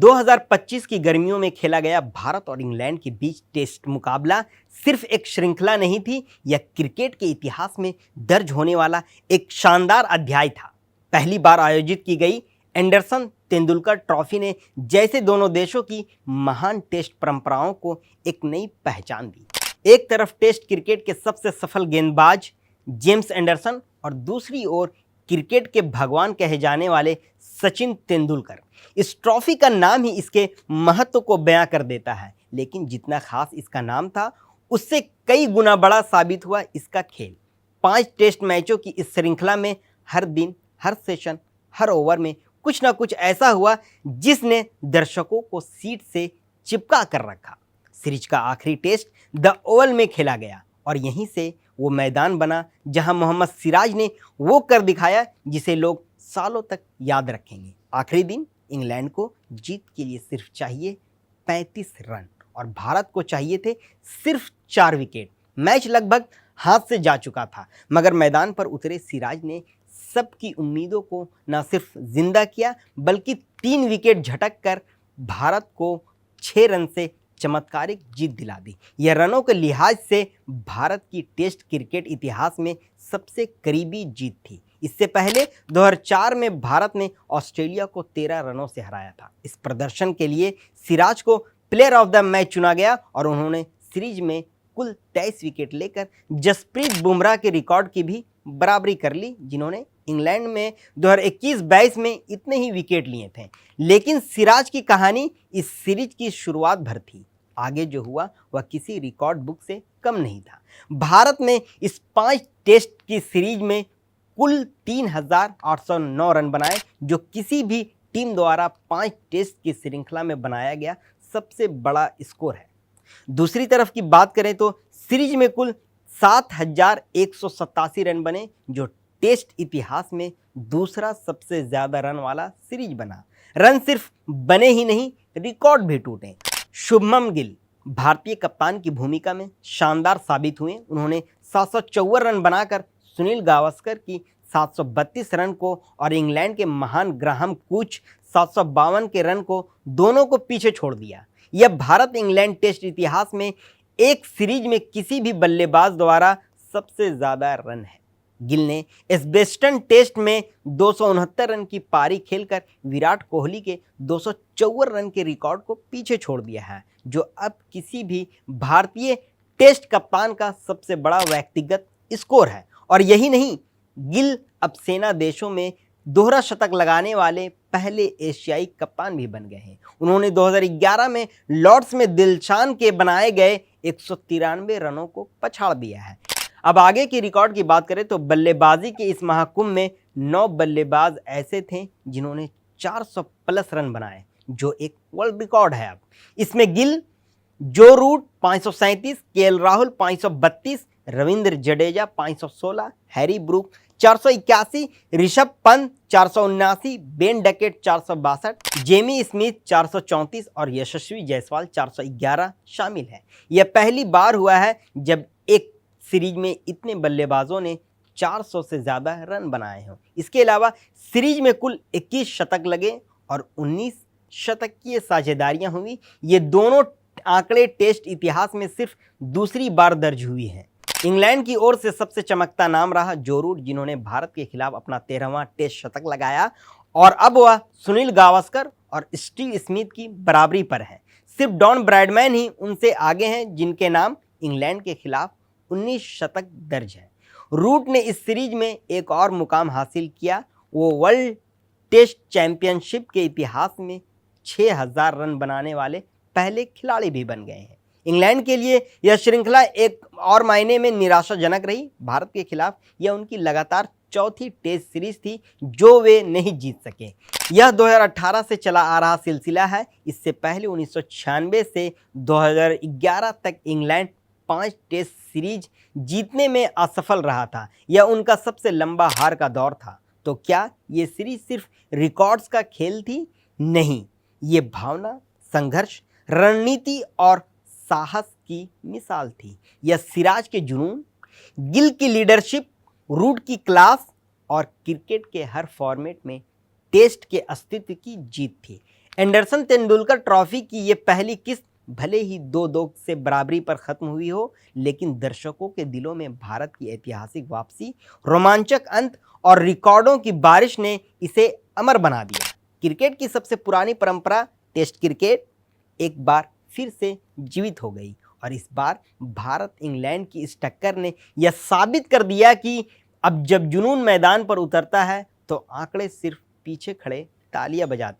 2025 की गर्मियों में खेला गया भारत और इंग्लैंड के बीच टेस्ट मुकाबला सिर्फ एक श्रृंखला नहीं थी, यह क्रिकेट के इतिहास में दर्ज होने वाला एक शानदार अध्याय था। पहली बार आयोजित की गई एंडरसन तेंदुलकर ट्रॉफी ने जैसे दोनों देशों की महान टेस्ट परंपराओं को एक नई पहचान दी। एक तरफ टेस्ट क्रिकेट के सबसे सफल गेंदबाज जेम्स एंडरसन और दूसरी ओर क्रिकेट के भगवान कहे जाने वाले सचिन तेंदुलकर। इस ट्रॉफी का नाम ही इसके महत्व को बयां कर देता है, लेकिन जितना खास इसका नाम था उससे कई गुना बड़ा साबित हुआ इसका खेल। 5 टेस्ट मैचों की इस श्रृंखला में हर दिन, हर सेशन, हर ओवर में कुछ ना कुछ ऐसा हुआ जिसने दर्शकों को सीट से चिपका कर रखा। सीरीज का आखिरी टेस्ट द ओवल में खेला गया और यहीं से वो मैदान बना जहां मोहम्मद सिराज ने वो कर दिखाया जिसे लोग सालों तक याद रखेंगे। आखिरी दिन इंग्लैंड को जीत के लिए सिर्फ चाहिए 35 रन और भारत को चाहिए थे सिर्फ 4 विकेट। मैच लगभग हाथ से जा चुका था, मगर मैदान पर उतरे सिराज ने सबकी उम्मीदों को न सिर्फ जिंदा किया बल्कि 3 विकेट झटक कर भारत को 6 रन से चमत्कारिक जीत दिला दी। यह रनों के लिहाज से भारत की टेस्ट क्रिकेट इतिहास में सबसे करीबी जीत थी। इससे पहले 2004 में भारत ने ऑस्ट्रेलिया को 13 रनों से हराया था। इस प्रदर्शन के लिए सिराज को प्लेयर ऑफ द मैच चुना गया और उन्होंने सीरीज में कुल 23 विकेट लेकर जसप्रीत बुमराह के रिकॉर्ड की भी बराबरी कर ली, जिन्होंने इंग्लैंड में 2021-22 में इतने ही विकेट लिए थे। लेकिन सिराज की कहानी इस सीरीज की शुरुआत भर थी। आगे जो हुआ वह किसी रिकॉर्ड बुक से कम नहीं था। भारत ने इस 5 टेस्ट की सीरीज में कुल 3809 रन बनाए, जो किसी भी टीम द्वारा 5 टेस्ट की श्रृंखला में बनाया गया सबसे बड़ा स्कोर है। दूसरी तरफ की बात करें तो सीरीज में कुल 7187 रन बने, जो टेस्ट इतिहास में दूसरा सबसे ज्यादा रन वाला सीरीज बना। रन सिर्फ बने ही नहीं, रिकॉर्ड भी टूटे। शुभमन गिल भारतीय कप्तान की भूमिका में शानदार साबित हुए। उन्होंने 754 रन बनाकर सुनील गावस्कर की 732 रन को और इंग्लैंड के महान ग्राहम कूच 752 के रन को दोनों को पीछे छोड़ दिया। यह भारत इंग्लैंड टेस्ट इतिहास में एक सीरीज में किसी भी बल्लेबाज द्वारा सबसे ज्यादा रन है। गिल ने एजबेस्टन टेस्ट में 269 रन की पारी खेलकर विराट कोहली के 254 रन के रिकॉर्ड को पीछे छोड़ दिया है, जो अब किसी भी भारतीय टेस्ट कप्तान का सबसे बड़ा व्यक्तिगत स्कोर है। और यही नहीं, गिल अब सेना देशों में दोहरा शतक लगाने वाले पहले एशियाई कप्तान भी बन गए हैं। उन्होंने 2011 में लॉर्ड्स में दिलशान के बनाए गए 193 रनों को पछाड़ दिया है। अब आगे की रिकॉर्ड की बात करें तो बल्लेबाजी के इस महाकुंभ में 9 बल्लेबाज ऐसे थे जिन्होंने 400 प्लस रन बनाए, जो एक वर्ल्ड रिकॉर्ड है। अब इसमें Gill, Joe Root 537, KL Rahul 532, Ravindra Jadeja 516, Harry Brook 481, Rishabh Pant 479, Ben Duckett 462, Jamie Smith 434 और यशस्वी जायसवाल 411 शामिल हैं। यह पहली बार हुआ है जब एक सीरीज में इतने बल्लेबाजों ने 400 से ज़्यादा रन बनाए हों। इसके अलावा सीरीज में कुल 21 शतक लगे और 19 शतकीय साझेदारियां हुई। ये दोनों आंकड़े टेस्ट इतिहास में सिर्फ दूसरी बार दर्ज हुई हैं। इंग्लैंड की ओर से सबसे चमकता नाम रहा जो रूट, जिन्होंने भारत के खिलाफ अपना 13वां टेस्ट शतक लगाया और अब वह सुनील गावस्कर और स्टीव स्मिथ की बराबरी पर है। सिर्फ डॉन ब्रैडमैन ही उनसे आगे हैं, जिनके नाम इंग्लैंड के खिलाफ 19 शतक दर्ज है। रूट ने इस सीरीज में एक और मुकाम हासिल किया। वो वर्ल्ड टेस्ट चैंपियनशिप के इतिहास में 6000 रन बनाने वाले पहले खिलाड़ी भी बन गए हैं। इंग्लैंड के लिए यह श्रृंखला एक और मायने में निराशाजनक रही। भारत के खिलाफ यह उनकी लगातार चौथी टेस्ट सीरीज थी जो वे नहीं जीत सके। यह 2018 से चला आ रहा सिलसिला है। इससे पहले 1996 से 2011 तक इंग्लैंड 5 टेस्ट सीरीज जीतने में असफल रहा था। यह उनका सबसे लंबा हार का दौर था। तो क्या ये सीरीज सिर्फ रिकॉर्ड्स का खेल थी? नहीं, ये भावना, संघर्ष, रणनीति और साहस की मिसाल थी। यह सिराज के जुनून, गिल की लीडरशिप, रूट की क्लास और क्रिकेट के हर फॉर्मेट में टेस्ट के अस्तित्व की जीत थी। एंडरसन तेंदुलकर ट्रॉफी की ये पहली किस्त भले ही 2-2 से बराबरी पर खत्म हुई हो, लेकिन दर्शकों के दिलों में भारत की ऐतिहासिक वापसी, रोमांचक अंत और रिकॉर्डों की बारिश ने इसे अमर बना दिया। क्रिकेट की सबसे पुरानी परंपरा टेस्ट क्रिकेट एक बार फिर से जीवित हो गई और इस बार भारत इंग्लैंड की इस टक्कर ने यह साबित कर दिया कि अब जब जुनून मैदान पर उतरता है तो आंकड़े सिर्फ पीछे खड़े तालियां बजाते हैं।